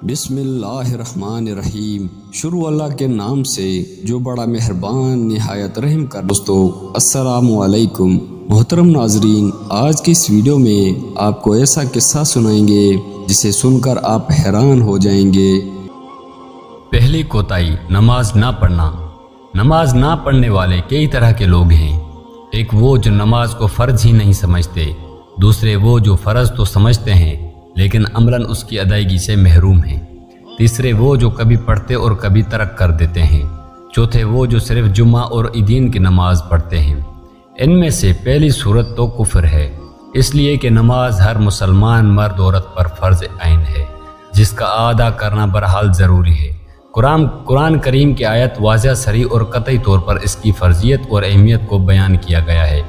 بسم اللہ الرحمن الرحیم۔ شروع اللہ کے نام سے جو بڑا مہربان نہایت رحم کا۔ دوستو السلام علیکم محترم ناظرین، آج کی اس ویڈیو میں آپ کو ایسا قصہ سنائیں گے جسے سن کر آپ حیران ہو جائیں گے۔ پہلی کوتاہی، نماز نہ پڑھنا۔ نماز نہ پڑھنے والے کئی طرح کے لوگ ہیں۔ ایک وہ جو نماز کو فرض ہی نہیں سمجھتے، دوسرے وہ جو فرض تو سمجھتے ہیں لیکن عملاً اس کی ادائیگی سے محروم ہیں، تیسرے وہ جو کبھی پڑھتے اور کبھی ترک کر دیتے ہیں، چوتھے وہ جو صرف جمعہ اور عیدین کی نماز پڑھتے ہیں۔ ان میں سے پہلی صورت تو کفر ہے، اس لیے کہ نماز ہر مسلمان مرد عورت پر فرض عین ہے، جس کا ادا کرنا بہرحال ضروری ہے۔ قرآن کریم کی آیت واضح صریح اور قطعی طور پر اس کی فرضیت اور اہمیت کو بیان کیا گیا ہے،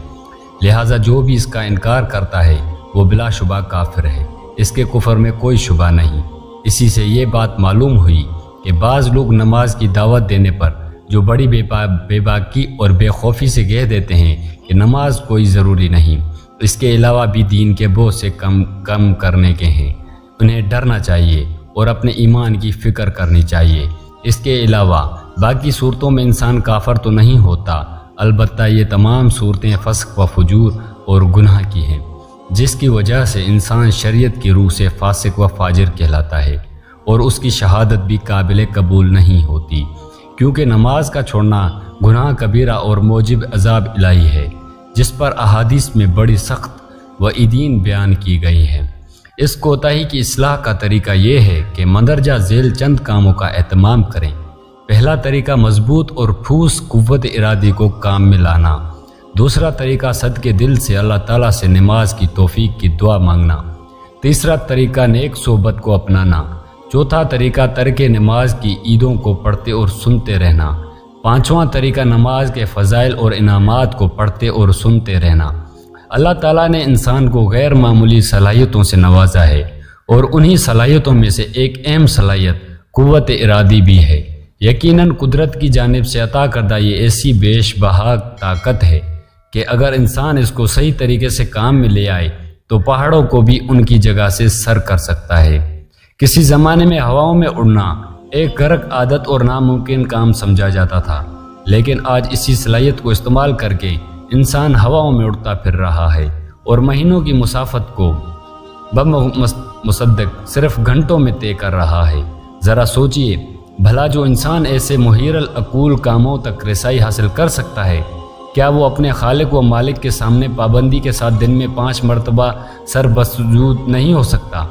لہٰذا جو بھی اس کا انکار کرتا ہے وہ بلا شبہ کافر ہے، اس کے کفر میں کوئی شبہ نہیں۔ اسی سے یہ بات معلوم ہوئی کہ بعض لوگ نماز کی دعوت دینے پر جو بڑی بے باکی اور بے خوفی سے کہہ دیتے ہیں کہ نماز کوئی ضروری نہیں، اس کے علاوہ بھی دین کے بوجھ سے کم کرنے کے ہیں، انہیں ڈرنا چاہیے اور اپنے ایمان کی فکر کرنی چاہیے۔ اس کے علاوہ باقی صورتوں میں انسان کافر تو نہیں ہوتا، البتہ یہ تمام صورتیں فسق و فجور اور گناہ کی ہیں، جس کی وجہ سے انسان شریعت کی روح سے فاسق و فاجر کہلاتا ہے اور اس کی شہادت بھی قابل قبول نہیں ہوتی، کیونکہ نماز کا چھوڑنا گناہ کبیرہ اور موجب عذاب الہی ہے، جس پر احادیث میں بڑی سخت وعیدین بیان کی گئی ہیں۔ اس کوتاہی کی اصلاح کا طریقہ یہ ہے کہ مندرجہ ذیل چند کاموں کا اہتمام کریں۔ پہلا طریقہ مضبوط اور ٹھوس قوت ارادی کو کام میں لانا۔ دوسرا طریقہ صدقے دل سے اللہ تعالیٰ سے نماز کی توفیق کی دعا مانگنا۔ تیسرا طریقہ نیک صحبت کو اپنانا۔ چوتھا طریقہ ترک نماز کی عیدوں کو پڑھتے اور سنتے رہنا۔ پانچواں طریقہ نماز کے فضائل اور انعامات کو پڑھتے اور سنتے رہنا۔ اللہ تعالیٰ نے انسان کو غیر معمولی صلاحیتوں سے نوازا ہے اور انہی صلاحیتوں میں سے ایک اہم صلاحیت قوت ارادی بھی ہے۔ یقیناً قدرت کی جانب سے عطا کردہ یہ ایسی بیش بہا طاقت ہے کہ اگر انسان اس کو صحیح طریقے سے کام میں لے آئے تو پہاڑوں کو بھی ان کی جگہ سے سر کر سکتا ہے۔ کسی زمانے میں ہواؤں میں اڑنا ایک غرق عادت اور ناممکن کام سمجھا جاتا تھا، لیکن آج اسی صلاحیت کو استعمال کر کے انسان ہواؤں میں اڑتا پھر رہا ہے اور مہینوں کی مسافت کو بمصدق صرف گھنٹوں میں طے کر رہا ہے۔ ذرا سوچئے بھلا جو انسان ایسے محیر العقول کاموں تک رسائی حاصل کر سکتا ہے، کیا وہ اپنے خالق و مالک کے سامنے پابندی کے ساتھ دن میں 5 مرتبہ سر بسجود نہیں ہو سکتا؟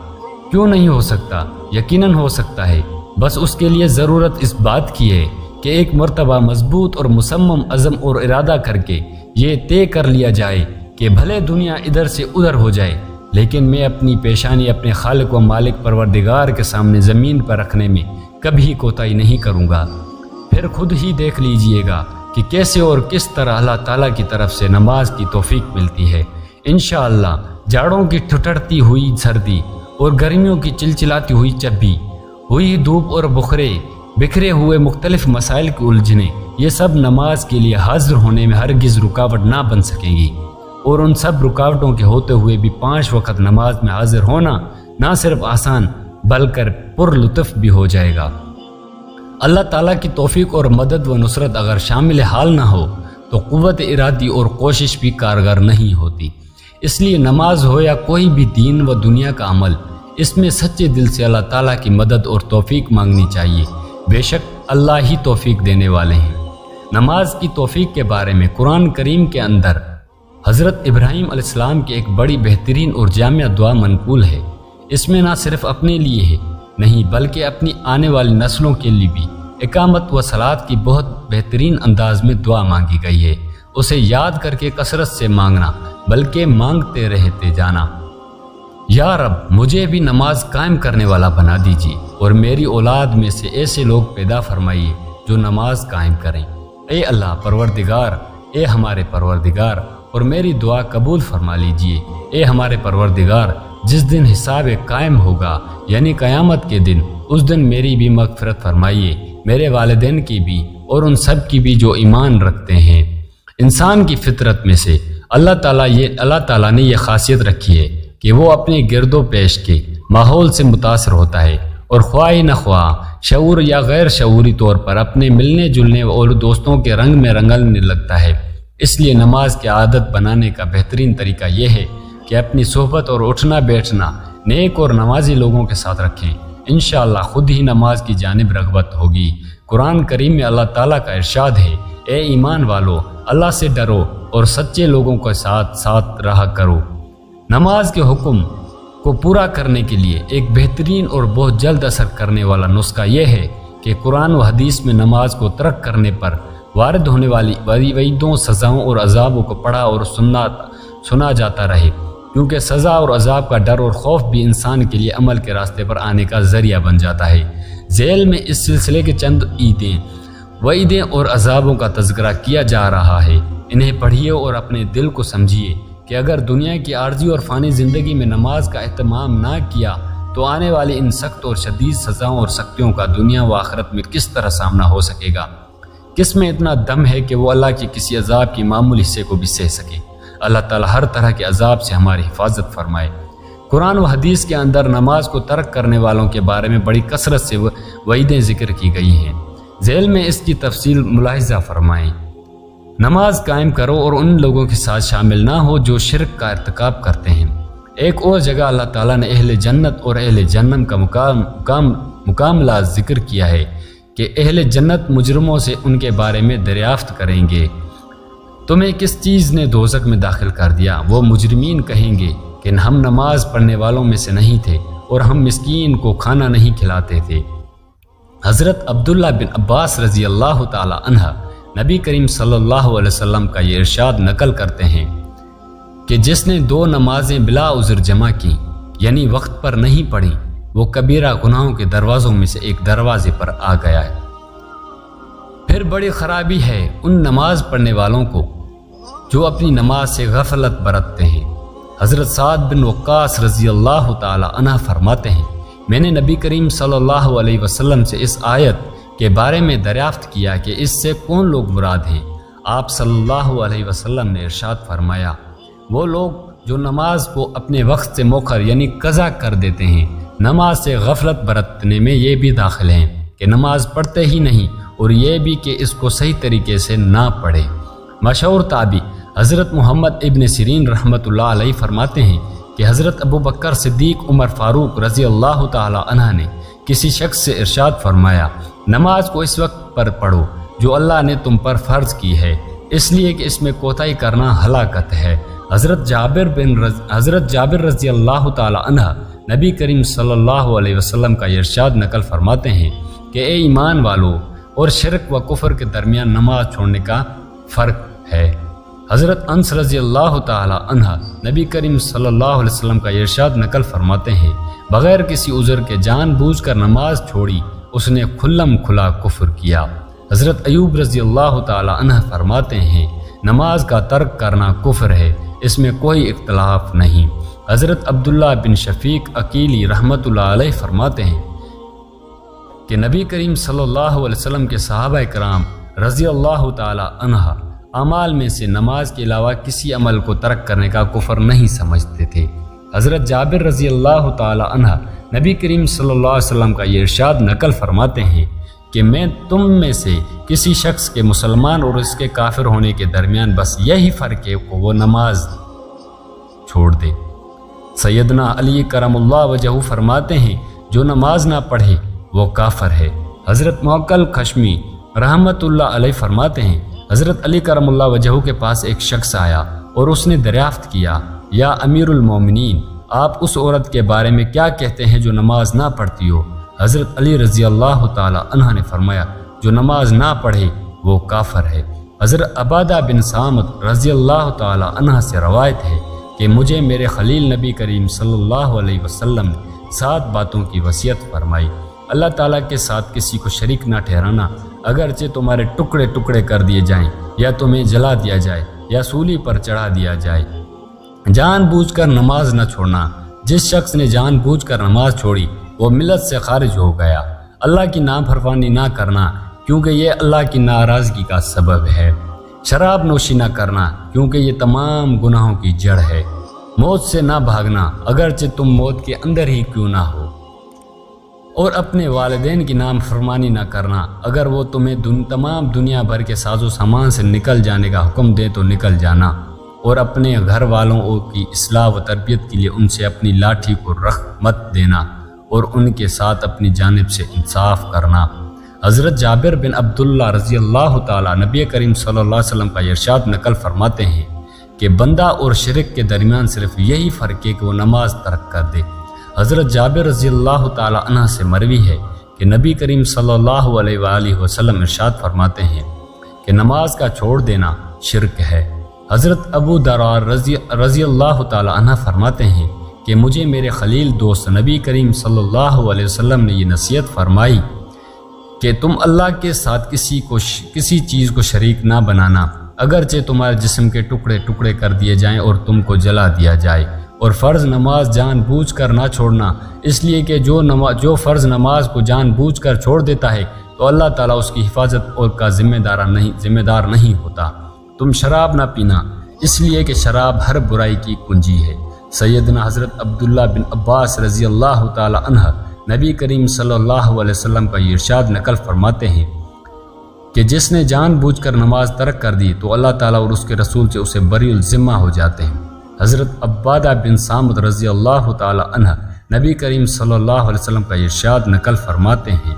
کیوں نہیں ہو سکتا؟ یقیناً ہو سکتا ہے، بس اس کے لیے ضرورت اس بات کی ہے کہ ایک مرتبہ مضبوط اور مصمم عزم اور ارادہ کر کے یہ طے کر لیا جائے کہ بھلے دنیا ادھر سے ادھر ہو جائے لیکن میں اپنی پیشانی اپنے خالق و مالک پروردگار کے سامنے زمین پر رکھنے میں کبھی کوتاہی نہیں کروں گا۔ پھر خود ہی دیکھ لیجئے گا کہ کیسے اور کس طرح اللہ تعالیٰ کی طرف سے نماز کی توفیق ملتی ہے۔ انشاءاللہ جاڑوں کی ٹھٹرتی ہوئی سردی اور گرمیوں کی چلچلاتی ہوئی چبھی ہوئی دھوپ اور بکھرے ہوئے مختلف مسائل کی الجھنیں، یہ سب نماز کے لیے حاضر ہونے میں ہرگز رکاوٹ نہ بن سکیں گی، اور ان سب رکاوٹوں کے ہوتے ہوئے بھی 5 وقت نماز میں حاضر ہونا نہ صرف آسان بلکہ پر لطف بھی ہو جائے گا۔ اللہ تعالیٰ کی توفیق اور مدد و نصرت اگر شامل حال نہ ہو تو قوت ارادی اور کوشش بھی کارگر نہیں ہوتی۔ اس لیے نماز ہو یا کوئی بھی دین و دنیا کا عمل، اس میں سچے دل سے اللہ تعالیٰ کی مدد اور توفیق مانگنی چاہیے، بے شک اللہ ہی توفیق دینے والے ہیں۔ نماز کی توفیق کے بارے میں قرآن کریم کے اندر حضرت ابراہیم علیہ السلام کی ایک بڑی بہترین اور جامع دعا منقول ہے۔ اس میں نہ صرف اپنے لیے ہے نہیں بلکہ اپنی آنے والی نسلوں کے لیے بھی اقامت و صلاۃ کی بہت بہترین انداز میں دعا مانگی گئی ہے۔ اسے یاد کر کے کثرت سے مانگنا بلکہ مانگتے رہتے جانا۔ یا رب مجھے بھی نماز قائم کرنے والا بنا دیجیے اور میری اولاد میں سے ایسے لوگ پیدا فرمائیے جو نماز قائم کریں۔ اے اللہ پروردگار، اے ہمارے پروردگار، اور میری دعا قبول فرما لیجیے۔ اے ہمارے پروردگار، جس دن حساب قائم ہوگا یعنی قیامت کے دن، اس دن میری بھی مغفرت فرمائیے، میرے والدین کی بھی اور ان سب کی بھی جو ایمان رکھتے ہیں۔ انسان کی فطرت میں سے اللہ تعالیٰ نے یہ خاصیت رکھی ہے کہ وہ اپنے گرد و پیش کے ماحول سے متاثر ہوتا ہے اور خواہ نخواہ شعور یا غیر شعوری طور پر اپنے ملنے جلنے اور دوستوں کے رنگ میں رنگنے لگتا ہے۔ اس لیے نماز کی عادت بنانے کا بہترین طریقہ یہ ہے کہ اپنی صحبت اور اٹھنا بیٹھنا نیک اور نمازی لوگوں کے ساتھ رکھیں۔ انشاءاللہ خود ہی نماز کی جانب رغبت ہوگی۔ قرآن کریم میں اللہ تعالیٰ کا ارشاد ہے، اے ایمان والو، اللہ سے ڈرو اور سچے لوگوں کے ساتھ ساتھ رہا کرو۔ نماز کے حکم کو پورا کرنے کے لیے ایک بہترین اور بہت جلد اثر کرنے والا نسخہ یہ ہے کہ قرآن و حدیث میں نماز کو ترک کرنے پر وارد ہونے والی وعیدوں، سزاؤں اور عذابوں کو پڑھا اور سنا جاتا رہے، کیونکہ سزا اور عذاب کا ڈر اور خوف بھی انسان کے لیے عمل کے راستے پر آنے کا ذریعہ بن جاتا ہے۔ ذیل میں اس سلسلے کے چند وعیدیں اور عذابوں کا تذکرہ کیا جا رہا ہے۔ انہیں پڑھیے اور اپنے دل کو سمجھیے کہ اگر دنیا کی عارضی اور فانی زندگی میں نماز کا اہتمام نہ کیا تو آنے والی ان سخت اور شدید سزاؤں اور سختیوں کا دنیا و آخرت میں کس طرح سامنا ہو سکے گا؟ کس میں اتنا دم ہے کہ وہ اللہ کے کسی عذاب کی معمولی حصے کو بھی سہ سکے؟ اللہ تعالیٰ ہر طرح کے عذاب سے ہماری حفاظت فرمائے۔ قرآن و حدیث کے اندر نماز کو ترک کرنے والوں کے بارے میں بڑی کثرت سے وعیدیں ذکر کی گئی ہیں۔ ذیل میں اس کی تفصیل ملاحظہ فرمائیں۔ نماز قائم کرو اور ان لوگوں کے ساتھ شامل نہ ہو جو شرک کا ارتکاب کرتے ہیں۔ ایک اور جگہ اللہ تعالیٰ نے اہل جنت اور اہل جہنم کا مکاملہ ذکر کیا ہے کہ اہل جنت مجرموں سے ان کے بارے میں دریافت کریں گے، تمہیں کس چیز نے دوزخ میں داخل کر دیا؟ وہ مجرمین کہیں گے کہ ہم نماز پڑھنے والوں میں سے نہیں تھے اور ہم مسکین کو کھانا نہیں کھلاتے تھے۔ حضرت عبداللہ بن عباس رضی اللہ تعالی عنہ نبی کریم صلی اللہ علیہ وسلم کا یہ ارشاد نقل کرتے ہیں کہ جس نے 2 نمازیں بلا عذر جمع کی یعنی وقت پر نہیں پڑھی، وہ کبیرہ گناہوں کے دروازوں میں سے ایک دروازے پر آ گیا ہے۔ پھر بڑی خرابی ہے ان نماز پڑھنے والوں کو جو اپنی نماز سے غفلت برتتے ہیں۔ حضرت سعد بن وقاص رضی اللہ تعالی عنہ فرماتے ہیں، میں نے نبی کریم صلی اللہ علیہ وسلم سے اس آیت کے بارے میں دریافت کیا کہ اس سے کون لوگ مراد ہیں؟ آپ صلی اللہ علیہ وسلم نے ارشاد فرمایا، وہ لوگ جو نماز کو اپنے وقت سے مؤخر یعنی قضا کر دیتے ہیں۔ نماز سے غفلت برتنے میں یہ بھی داخل ہیں کہ نماز پڑھتے ہی نہیں اور یہ بھی کہ اس کو صحیح طریقے سے نہ پڑھے۔ مشہور تابعی حضرت محمد ابن سیرین رحمۃ اللہ علیہ فرماتے ہیں کہ حضرت ابو بکر صدیق عمر فاروق رضی اللہ تعالی عنہ نے کسی شخص سے ارشاد فرمایا، نماز کو اس وقت پر پڑھو جو اللہ نے تم پر فرض کی ہے، اس لیے کہ اس میں کوتاہی کرنا ہلاکت ہے۔ حضرت جابر رضی اللہ تعالی عنہ نبی کریم صلی اللہ علیہ وسلم کا ارشاد نقل فرماتے ہیں کہ اے ایمان والو، اور شرک و کفر کے درمیان نماز چھوڑنے کا فرق ہے۔ حضرت انس رضی اللہ تعالی عنہ نبی کریم صلی اللہ علیہ وسلم کا ارشاد نقل فرماتے ہیں، بغیر کسی عذر کے جان بوجھ کر نماز چھوڑی، اس نے کھلم کھلا کفر کیا۔ حضرت ایوب رضی اللہ تعالی عنہ فرماتے ہیں، نماز کا ترک کرنا کفر ہے، اس میں کوئی اختلاف نہیں۔ حضرت عبداللہ بن شفیق عقیلی رحمۃ اللہ علیہ فرماتے ہیں کہ نبی کریم صلی اللہ علیہ وسلم کے صحابہ کرام رضی اللہ تعالی عنہ اعمال میں سے نماز کے علاوہ کسی عمل کو ترک کرنے کا کفر نہیں سمجھتے تھے۔ حضرت جابر رضی اللہ تعالی عنہ نبی کریم صلی اللہ علیہ وسلم کا یہ ارشاد نقل فرماتے ہیں کہ میں تم میں سے کسی شخص کے مسلمان اور اس کے کافر ہونے کے درمیان بس یہی فرق ہے کہ وہ نماز چھوڑ دے۔ سیدنا علی کرم اللہ وجہہ فرماتے ہیں، جو نماز نہ پڑھے وہ کافر ہے۔ حضرت موکل خشمی رحمت اللہ علیہ فرماتے ہیں، حضرت علی کرم اللہ وجہہ کے پاس ایک شخص آیا اور اس نے دریافت کیا، یا امیر المومنین، آپ اس عورت کے بارے میں کیا کہتے ہیں جو نماز نہ پڑھتی ہو؟ حضرت علی رضی اللہ تعالی عنہ نے فرمایا، جو نماز نہ پڑھے وہ کافر ہے۔ حضرت عبادہ بن صامت رضی اللہ تعالی عنہ سے روایت ہے کہ مجھے میرے خلیل نبی کریم صلی اللہ علیہ وسلم نے 7 باتوں کی وصیت فرمائی۔ اللہ تعالیٰ کے ساتھ کسی کو شریک نہ ٹھہرانا، اگرچہ تمہارے ٹکڑے ٹکڑے کر دیے جائیں یا تمہیں جلا دیا جائے یا سولی پر چڑھا دیا جائے۔ جان بوجھ کر نماز نہ چھوڑنا، جس شخص نے جان بوجھ کر نماز چھوڑی وہ ملت سے خارج ہو گیا۔ اللہ کی نافرمانی نہ کرنا، کیونکہ یہ اللہ کی ناراضگی کا سبب ہے۔ شراب نوشی نہ کرنا، کیونکہ یہ تمام گناہوں کی جڑ ہے۔ موت سے نہ بھاگنا، اگرچہ تم موت کے اندر ہی کیوں نہ ہو۔ اور اپنے والدین کی نام فرمانی نہ کرنا، اگر وہ تمہیں تمام دنیا بھر کے ساز و سامان سے نکل جانے کا حکم دے تو نکل جانا، اور اپنے گھر والوں کی اصلاح و تربیت کے لیے ان سے اپنی لاٹھی کو رخ مت دینا، اور ان کے ساتھ اپنی جانب سے انصاف کرنا۔ حضرت جابر بن عبداللہ رضی اللہ تعالیٰ نبی کریم صلی اللہ علیہ وسلم کا ارشاد نقل فرماتے ہیں کہ بندہ اور شرک کے درمیان صرف یہی فرق ہے کہ وہ نماز ترک کر دے۔ حضرت جابر رضی اللہ تعالیٰ عنہ سے مروی ہے کہ نبی کریم صلی اللہ علیہ وآلہ وسلم ارشاد فرماتے ہیں کہ نماز کا چھوڑ دینا شرک ہے۔ حضرت ابو درار رضی اللہ تعالیٰ عنہ فرماتے ہیں کہ مجھے میرے خلیل دوست نبی کریم صلی اللہ علیہ وسلم نے یہ نصیحت فرمائی کہ تم اللہ کے ساتھ کسی چیز کو شریک نہ بنانا، اگرچہ تمہارے جسم کے ٹکڑے ٹکڑے کر دیے جائیں اور تم کو جلا دیا جائے، اور فرض نماز جان بوجھ کر نہ چھوڑنا، اس لیے کہ جو فرض نماز کو جان بوجھ کر چھوڑ دیتا ہے تو اللہ تعالیٰ اس کی حفاظت اور کا ذمہ دار نہیں ہوتا۔ تم شراب نہ پینا، اس لیے کہ شراب ہر برائی کی کنجی ہے۔ سیدنا حضرت عبداللہ بن عباس رضی اللہ تعالی عنہ نبی کریم صلی اللہ علیہ وسلم کا یہ ارشاد نقل فرماتے ہیں کہ جس نے جان بوجھ کر نماز ترک کر دی تو اللہ تعالیٰ اور اس کے رسول سے اسے بری الذمہ ہو جاتے ہیں۔ حضرت عبادہ بن صامت رضی اللہ تعالی عنہ نبی کریم صلی اللہ علیہ وسلم کا ارشاد نقل فرماتے ہیں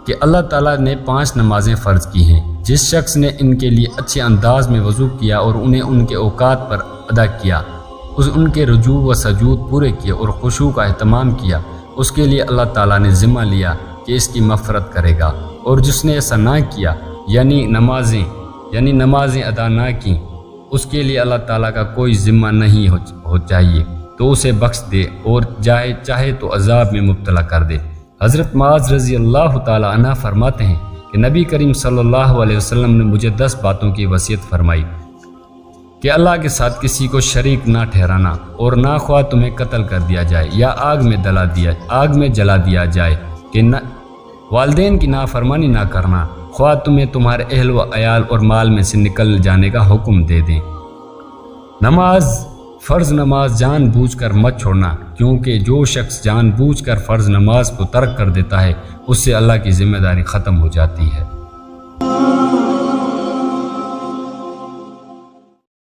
کہ اللہ تعالیٰ نے 5 نمازیں فرض کی ہیں، جس شخص نے ان کے لیے اچھے انداز میں وضو کیا اور انہیں ان کے اوقات پر ادا کیا، ان کے رجوع و سجود پورے کیے اور خشوع کا اہتمام کیا، اس کے لیے اللہ تعالیٰ نے ذمہ لیا کہ اس کی مغفرت کرے گا، اور جس نے ایسا نہ کیا یعنی نمازیں ادا نہ کیں، اس کے لیے اللہ تعالیٰ کا کوئی ذمہ نہیں ہو چاہیے تو اسے بخش دے اور چاہے تو عذاب میں مبتلا کر دے۔ حضرت معاذ رضی اللہ تعالی عنہ فرماتے ہیں کہ نبی کریم صلی اللہ علیہ وسلم نے مجھے 10 باتوں کی وصیت فرمائی کہ اللہ کے ساتھ کسی کو شریک نہ ٹھہرانا، اور نہ خواہ تمہیں قتل کر دیا جائے یا آگ میں جلا دیا جائے، کہ والدین کی نافرمانی نہ کرنا، خواہ تمہیں تمہارے اہل و عیال اور مال میں سے نکل جانے کا حکم دے دیں۔ فرض نماز جان بوجھ کر مت چھوڑنا، کیونکہ جو شخص جان بوجھ کر فرض نماز کو ترک کر دیتا ہے اس سے اللہ کی ذمہ داری ختم ہو جاتی ہے۔